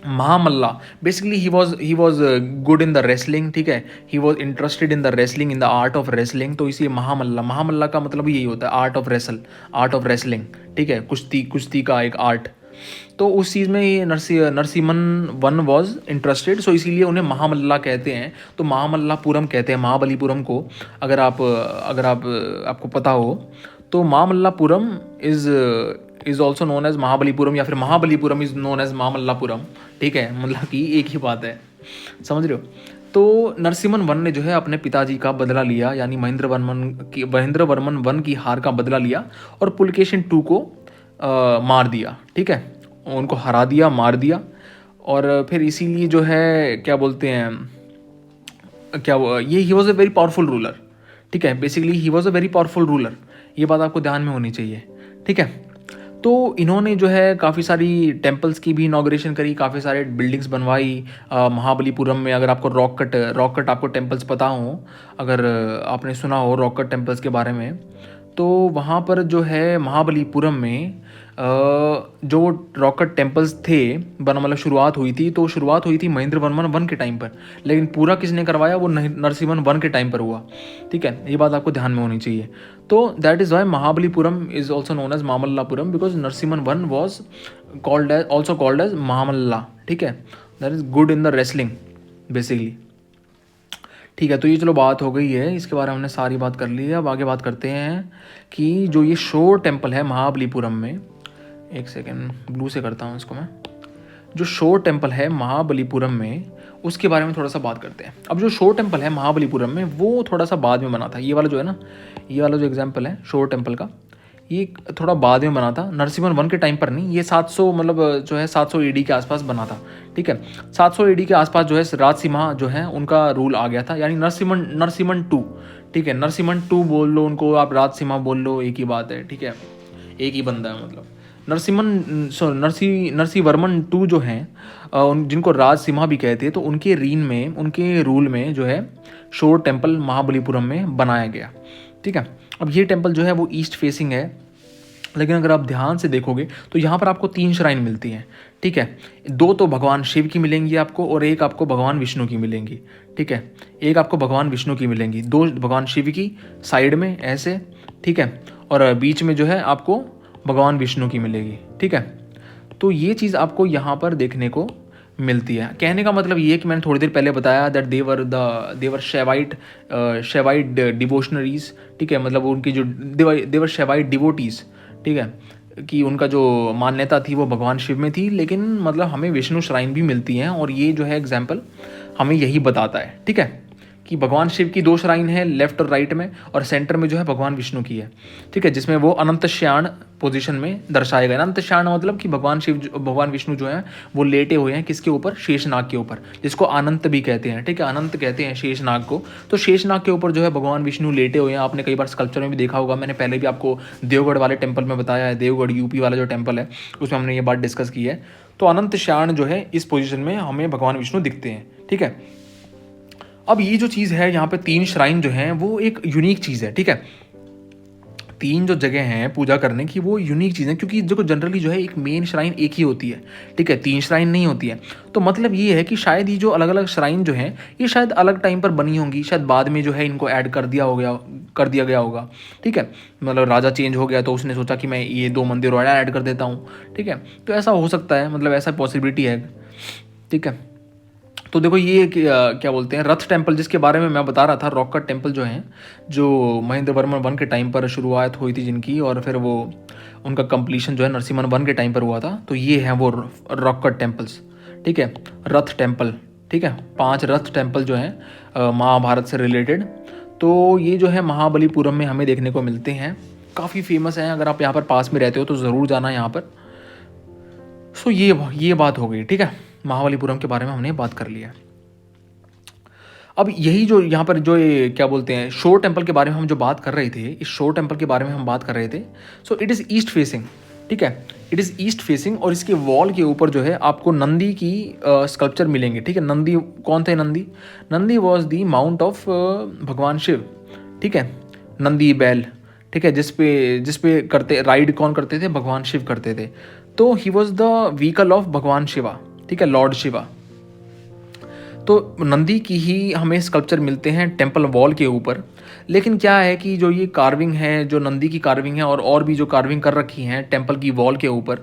Mahamalla basically he was good in the wrestling. ठीक है, he was interested in the wrestling, in the art of wrestling, तो इसलिए महामल्ला का मतलब यही होता है, आर्ट ऑफ रेसलिंग। ठीक है, कुश्ती का एक आर्ट। तो उस चीज़ में ये नरसिम्हन वन वॉज इंटरेस्टेड, सो इसीलिए उन्हें महामल्ला कहते हैं। तो महामल्लापुरम कहते हैं महाबलीपुरम को। अगर आपको पता हो तो Mahamallapuram is also known as Mahabalipuram, या फिर Mahabalipuram is known as Mahamallapuram. ठीक है, मतलब कि एक ही बात है, समझ रहे हो। तो नरसिम्हन वन ने जो है अपने पिताजी का बदला लिया, यानी महेंद्र वर्मन वन की हार का बदला लिया और पुलकेशिन टू को मार दिया। ठीक है, उनको हरा दिया, मार दिया। और फिर इसीलिए जो है क्या बोलते हैं, ये he was a very powerful ruler. ठीक है, basically he was a very powerful ruler, ये बात आपको ध्यान में होनी चाहिए। ठीक है, तो इन्होंने जो है काफ़ी सारी टेम्पल्स की भी इनॉग्रेशन करी, काफ़ी सारे बिल्डिंग्स बनवाई महाबलीपुरम में। अगर आपको रॉक कट आपको टेम्पल्स पता हो, अगर आपने सुना हो रॉक कट टेम्पल्स के बारे में, तो वहाँ पर जो है महाबलीपुरम में जो रॉक कट टेम्पल्स थे मतलब शुरुआत हुई थी महेंद्र वर्मन वन के टाइम पर, लेकिन पूरा किसने करवाया, वो नरसिम्हन वन के टाइम पर हुआ। ठीक है, ये बात आपको ध्यान में होनी चाहिए। तो that is why Mahabalipuram is also known as Mamallapuram, because Narasimhan one was called as Mahamalla. ठीक है, that is good in the wrestling basically. ठीक है, तो ये चलो बात हो गई है, इसके बारे में हमने सारी बात कर ली है। अब आगे बात करते हैं कि जो ये शोर टेम्पल है महाबलीपुरम में, एक सेकेंड ब्लू से करता हूँ इसको मैं, जो शोर टेम्पल है महाबलीपुरम में, उसके बारे में थोड़ा सा बात करते हैं। अब जो शोर टेम्पल है महाबलीपुरम में वो थोड़ा सा बाद में बना था। ये वाला जो है ना, ये वाला जो एग्जाम्पल है शोर टेम्पल का, ये थोड़ा बाद में बना था, नरसिम्हन वन के टाइम पर नहीं। ये 700 मतलब जो है 700 AD के आसपास बना था। ठीक है, 700 AD के आसपास जो है राजसिम्हा जो है उनका रूल आ गया था, यानी नरसिम्हन टू। ठीक है, नरसिम्हन टू बोल लो उनको, आप राजसिम्हा बोल लो, एक ही बात है। ठीक है, एक ही बंदा है मतलब। नरसिंहवर्मन टू जो हैं जिनको राजसिम्हा भी कहते हैं, तो उनके रूल में जो है शोर टेम्पल महाबलीपुरम में बनाया गया। ठीक है, अब ये टेम्पल जो है वो ईस्ट फेसिंग है, लेकिन अगर आप ध्यान से देखोगे तो यहाँ पर आपको 3 श्राइन मिलती हैं। ठीक है, 2 तो भगवान शिव की मिलेंगी आपको और एक आपको भगवान विष्णु की मिलेंगी। ठीक है, एक आपको भगवान विष्णु की मिलेंगी, 2 भगवान शिव की साइड में ऐसे। ठीक है, और बीच में जो है आपको भगवान विष्णु की मिलेगी। ठीक है, तो ये चीज़ आपको यहाँ पर देखने को मिलती है। कहने का मतलब ये है कि मैंने थोड़ी देर पहले बताया दैट देवर शेवाइट डिवोशनरीज। ठीक है, मतलब उनकी जो देवर शेवाइट डिवोटीज। ठीक है, कि उनका जो मान्यता थी वो भगवान शिव में थी, लेकिन मतलब हमें विष्णु श्राइन भी मिलती हैं, और ये जो है एग्जाम्पल हमें यही बताता है। ठीक है, कि भगवान शिव की 2 श्राइन है लेफ्ट और राइट में, और सेंटर में जो है भगवान विष्णु की है। ठीक है, जिसमें वो अनंतश्याण पोजीशन में दर्शाया गया। अनंतश्याण मतलब कि भगवान विष्णु जो है वो लेटे हुए हैं किसके ऊपर, शेषनाग के ऊपर, जिसको अनंत भी कहते हैं। ठीक है, अनंत कहते हैं शेषनाग को। तो शेषनाग के ऊपर जो है भगवान विष्णु लेटे हुए हैं। आपने कई बार स्कल्पचर में भी देखा होगा, मैंने पहले भी आपको देवगढ़ वाले टेम्पल में बताया है, देवगढ़ यूपी वाला जो टेम्पल है उसमें हमने ये बात डिस्कस की है। तो अनंतश्याण जो है इस पोजिशन में हमें भगवान विष्णु दिखते हैं। ठीक है, अब ये जो चीज़ है यहाँ पे 3 श्राइन जो हैं वो एक यूनिक चीज़ है। ठीक है, 3 जो जगह हैं पूजा करने की वो यूनिक चीज़ है, क्योंकि जो जनरली जो है एक मेन श्राइन एक ही होती है। ठीक है, 3 श्राइन नहीं होती है। तो मतलब ये है कि शायद ये जो अलग अलग श्राइन जो हैं ये शायद अलग टाइम पर बनी होंगी, शायद बाद में जो है इनको ऐड कर दिया गया होगा। ठीक है, मतलब राजा चेंज हो गया तो उसने सोचा कि मैं ये 2 मंदिर और ऐड कर देता हूँ। ठीक है, तो ऐसा हो सकता है, मतलब ऐसा पॉसिबिलिटी है। ठीक है, तो देखो ये क्या बोलते हैं रथ टेम्पल, जिसके बारे में मैं बता रहा था, रॉक कट टेम्पल जो हैं, जो महेंद्र वर्मन वन के टाइम पर शुरुआत हुई थी जिनकी, और फिर वो उनका कंप्लीशन जो है नरसिम्हन वन के टाइम पर हुआ था। तो ये हैं वो रॉक कट टेम्पल्स। ठीक है, रथ टेम्पल। ठीक है, 5 रथ टेम्पल जो हैं महाभारत से रिलेटेड, तो ये जो है महाबलीपुरम में हमें देखने को मिलते हैं। काफ़ी फेमस हैं, अगर आप यहाँ पर पास में रहते हो तो ज़रूर जाना यहाँ पर। सो ये बात हो गई। ठीक है, महाबलीपुरम के बारे में हमने बात कर लिया। अब यही जो यहाँ पर जो ये क्या बोलते हैं शोर टेम्पल के बारे में हम जो बात कर रहे थे, इस शोर टेम्पल के बारे में हम बात कर रहे थे। सो इट इज़ ईस्ट फेसिंग। ठीक है, इट इज़ ईस्ट फेसिंग और इसके वॉल के ऊपर जो है आपको नंदी की स्कल्पचर मिलेंगे, ठीक है। नंदी कौन थे? Nandi, Nandi was the mount of भगवान शिव, ठीक है। नंदी बैल, ठीक है, जिसपे करते राइड कौन करते थे? भगवान शिव करते थे। तो he was the vehicle of भगवान शिवा, ठीक है, लॉर्ड शिवा। तो नंदी की ही हमें स्कल्पचर मिलते हैं टेम्पल वॉल के ऊपर। लेकिन क्या है कि जो ये कार्विंग है, जो नंदी की कार्विंग है और भी जो कार्विंग कर रखी हैं टेम्पल की वॉल के ऊपर,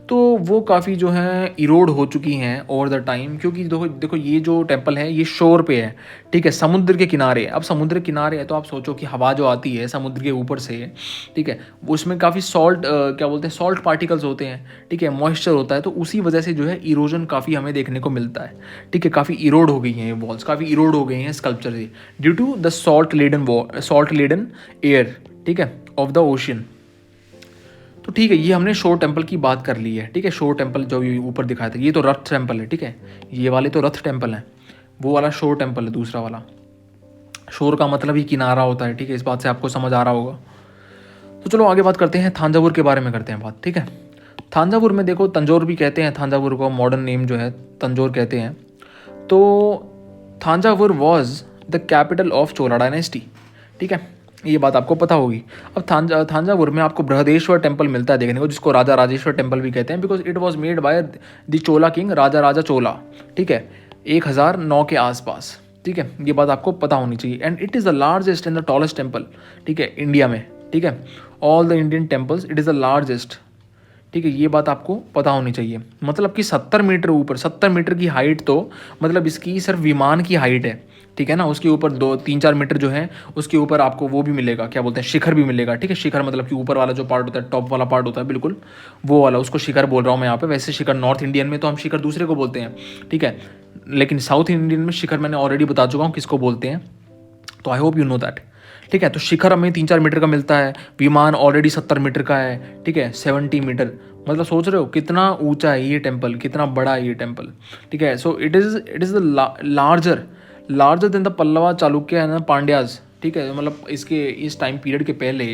तो वो काफ़ी जो है इरोड हो चुकी हैं ओवर द टाइम। क्योंकि देखो देखो ये जो टेम्पल है ये शोर पे है, ठीक है, समुद्र के किनारे। अब समुद्र के किनारे है तो आप सोचो कि हवा जो आती है समुद्र के ऊपर से, ठीक है, वो उसमें काफ़ी सॉल्ट क्या बोलते हैं, सॉल्ट पार्टिकल्स होते हैं, ठीक है, मॉइस्चर होता है। तो उसी वजह से जो है इरोजन काफ़ी हमें देखने को मिलता है, ठीक है। काफ़ी इरोड हो गई हैं ये वॉल्स, काफ़ी इरोड हो गए हैं स्कल्पचर से due to the salt laden air, ठीक है, ऑफ द ओशियन। तो ठीक है, ये हमने शोर टेम्पल की बात कर ली है, ठीक है। शोर टेम्पल जो ये ऊपर दिखाया था ये तो रथ टेम्पल है, ठीक है, ये वाले तो रथ टेम्पल है, वो वाला शोर टेम्पल है दूसरा वाला। शोर का मतलब ही किनारा होता है, ठीक है, इस बात से आपको समझ आ रहा होगा। तो चलो आगे बात करते हैं, थांजावुर के बारे में करते हैं बात, ठीक है। थांजावुर में देखो, तंजौर भी कहते हैं थांजावुर को, मॉडर्न नेम जो है तंजौर कहते हैं। तो Thanjavur was the capital of Chola dynasty, ठीक है, ये बात आपको पता होगी। अब थांजावुर में आपको बृहदेश्वर टेम्पल मिलता है देखने को, जिसको राजा राजेश्वर टेम्पल भी कहते हैं, because it was made by the Chola king Raja Raja Chola, ठीक है, 1009 के आसपास, ठीक है, ये बात आपको पता होनी चाहिए। And it is the largest and the tallest temple, ठीक है, इंडिया में, ठीक है, all the Indian temples it is the largest, ठीक है, ये बात आपको पता होनी चाहिए। मतलब कि 70 मीटर ऊपर, 70 मीटर की हाइट, तो मतलब इसकी सिर्फ विमान की हाइट है, ठीक है ना। उसके ऊपर 2-3-4 मीटर जो है उसके ऊपर आपको वो भी मिलेगा, क्या बोलते हैं, शिखर भी मिलेगा, ठीक है। शिखर मतलब कि ऊपर वाला जो पार्ट होता है, टॉप वाला पार्ट होता है, बिल्कुल वो वाला, उसको शिखर बोल रहा हूँ मैं यहाँ पे। वैसे शिखर नॉर्थ इंडियन में तो हम शिखर दूसरे को बोलते हैं, ठीक है, लेकिन साउथ इंडियन में शिखर मैंने ऑलरेडी बता चुका हूँ किसको बोलते हैं, तो I hope you know that, ठीक है। तो शिखर हमें 3-4 मीटर का मिलता है, विमान ऑलरेडी 70 मीटर का है, ठीक है, 70 मीटर। मतलब सोच रहे हो कितना ऊंचा है ये टेम्पल, कितना बड़ा है ये टेम्पल, ठीक है। So it is the larger than the Pallava Chalukya and Pandyas, ठीक है। मतलब इसके इस टाइम पीरियड के पहले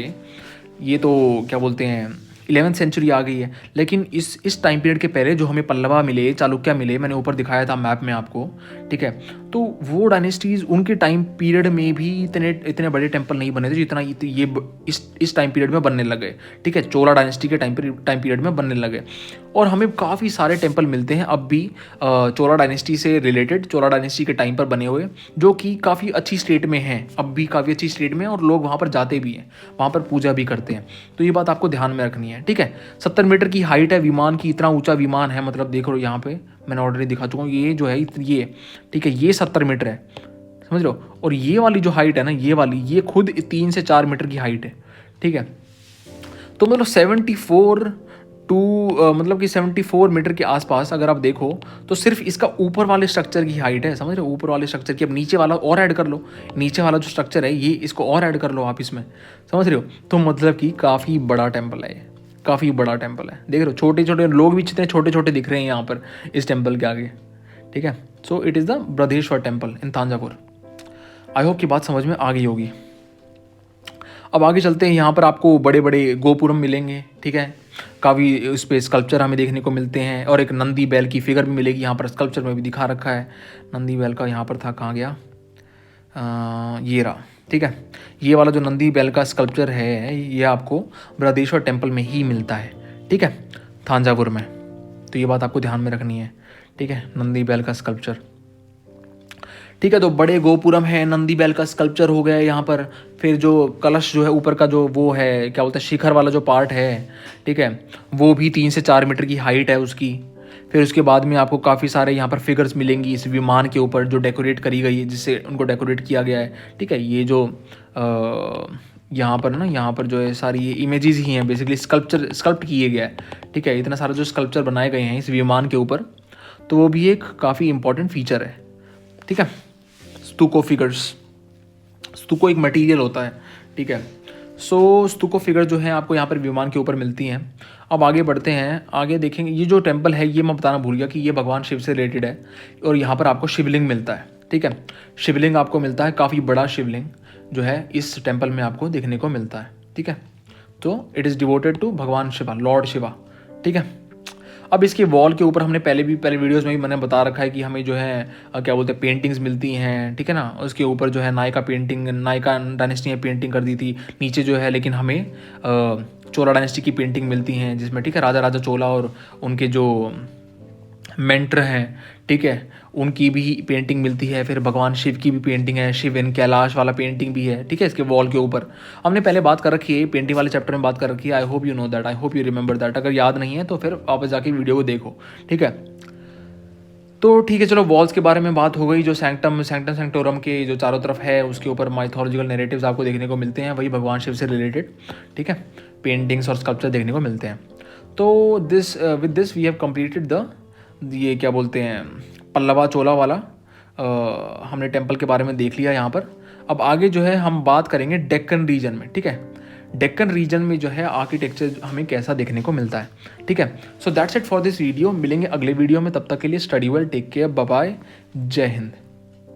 ये तो क्या बोलते हैं 11वीं सेंचुरी आ गई है, लेकिन इस टाइम पीरियड के पहले जो हमें पल्लवा मिले, चालुक्य मिले, मैंने ऊपर दिखाया था मैप में आपको, ठीक है। तो वो डायनेस्टीज़ उनके टाइम पीरियड में भी इतने बड़े टेम्पल नहीं बने थे जितना ये इस टाइम पीरियड में बनने लगे, ठीक है, चोला डायनेस्टी के टाइम पीरियड में बनने लगे। और हमें काफ़ी सारे टेम्पल मिलते हैं अब भी चोला डायनेस्टी से रिलेटेड, चोला डायनेस्टी के टाइम पर बने हुए, जो कि काफ़ी अच्छी स्टेट में हैं, अब भी काफ़ी अच्छी स्टेट में, और लोग वहाँ पर जाते भी हैं, वहाँ पर पूजा भी करते हैं। तो ये बात आपको ध्यान में रखनी है, ठीक है। 70 मीटर की हाइट है विमान की, इतना ऊंचा विमान है, मतलब देख लो यहाँ पे मैंने ऑलरेडी दिखा चुका हूँ, ये जो है ये, ठीक है, ये 70 मीटर है, समझ लो। और ये वाली जो हाइट है ना, ये वाली, ये खुद 3 से 4 मीटर की हाइट है, ठीक है। तो मतलब 74 मीटर के आसपास अगर आप देखो तो सिर्फ इसका ऊपर वाले स्ट्रक्चर की हाइट है, समझ रहे हो, ऊपर वाले स्ट्रक्चर की। अब नीचे वाला और ऐड कर लो, नीचे वाला जो स्ट्रक्चर है ये, इसको और ऐड कर लो आप इसमें, समझ रहे हो। तो मतलब कि काफ़ी बड़ा टेम्पल है ये, काफ़ी बड़ा टेम्पल है, देख रहे हो, छोटे छोटे लोग भी कितने छोटे छोटे दिख रहे हैं यहाँ पर इस टेम्पल के आगे, ठीक है। So it is the Brihadeeswara temple in Thanjavur. I hope की बात समझ में आ गई होगी। अब आगे चलते हैं, यहाँ पर आपको बड़े बड़े गोपुरम मिलेंगे, ठीक है, काफ़ी उस पर स्कल्पचर हमें देखने को मिलते हैं, और एक नंदी बैल की फिगर भी मिलेगी यहाँ पर, स्कल्पचर में भी दिखा रखा है। नंदी बैल का यहाँ पर था, कहाँ गया, ये रहा, ठीक है। ये वाला जो नंदी बैल का स्कल्पचर है ये आपको बृहदेश्वर टेम्पल में ही मिलता है, ठीक है, थांजावुर में। तो ये बात आपको ध्यान में रखनी है, ठीक है, नंदी बैल का स्कल्पचर, ठीक है। तो बड़े गोपुरम है, नंदी बैल का स्कल्पचर हो गया यहाँ पर। फिर जो कलश जो है ऊपर का, जो वो है क्या बोलते हैं, शिखर वाला जो पार्ट है, ठीक है, वो भी 3 से 4 मीटर की हाइट है उसकी। फिर उसके बाद में आपको काफ़ी सारे यहाँ पर फिगर्स मिलेंगी इस विमान के ऊपर, जो डेकोरेट करी गई है, जिससे उनको डेकोरेट किया गया है, ठीक है। ये जो यहाँ पर ना, यहाँ पर जो है सारी ये इमेजेस ही हैं, बेसिकली स्कल्प्ट किए गया है, ठीक है। इतना सारा जो स्कल्पचर बनाए गए हैं इस विमान के ऊपर, तो वो भी एक काफ़ी इंपॉर्टेंट फीचर है, ठीक है। स्तूको फिगर्स, स्तूको एक मटेरियल होता है, ठीक है। सो स्तूको फिगर जो है आपको यहाँ पर विमान के ऊपर मिलती हैं। अब आगे बढ़ते हैं, आगे देखेंगे ये जो टेम्पल है, ये मैं बताना भूल गया कि ये भगवान शिव से रिलेटेड है, और यहाँ पर आपको शिवलिंग मिलता है, ठीक है। शिवलिंग आपको मिलता है, काफ़ी बड़ा शिवलिंग जो है इस टेम्पल में आपको देखने को मिलता है, ठीक है। तो इट इज़ डिवोटेड टू भगवान शिवा, लॉर्ड शिवा, ठीक है। अब इसके वॉल के ऊपर हमने पहले वीडियोस में भी मैंने बता रखा है कि हमें जो है क्या बोलते हैं पेंटिंग्स मिलती हैं, ठीक है ना। उसके ऊपर जो है नायका डायनेस्टी ने पेंटिंग कर दी थी नीचे जो है, लेकिन हमें चोला डायनेस्टी की पेंटिंग मिलती हैं जिसमें, ठीक है, राजा चोला और उनके जो मेंटर हैं, ठीक है, उनकी भी पेंटिंग मिलती है। फिर भगवान शिव की भी पेंटिंग है, शिव इन कैलाश वाला पेंटिंग भी है, ठीक है, इसके वॉल के ऊपर। हमने पहले बात कर रखी है पेंटिंग वाले चैप्टर में, बात कर रखी है। I hope you know that, I hope you remember that. अगर याद नहीं है तो फिर वापस जाके वीडियो को देखो, ठीक है। तो ठीक है, चलो वॉल्स के बारे में बात हो गई। जो सैंक्टम सैंक्टोरम के जो चारों तरफ है उसके ऊपर माइथोलॉजिकल नैरेटिव्स आपको देखने को मिलते हैं, वही भगवान शिव से रिलेटेड, ठीक है, पेंटिंग्स और स्कल्पचर देखने को मिलते हैं। तो with this we have completed ये क्या बोलते हैं पल्लवा चोला वाला हमने टेम्पल के बारे में देख लिया यहाँ पर। अब आगे जो है हम बात करेंगे डेक्कन रीजन में, ठीक है। डेक्कन रीजन में जो है आर्किटेक्चर हमें कैसा देखने को मिलता है, ठीक है। So that's it for this video. मिलेंगे अगले वीडियो में, तब तक के लिए study well, take care, bye bye, जय हिंद।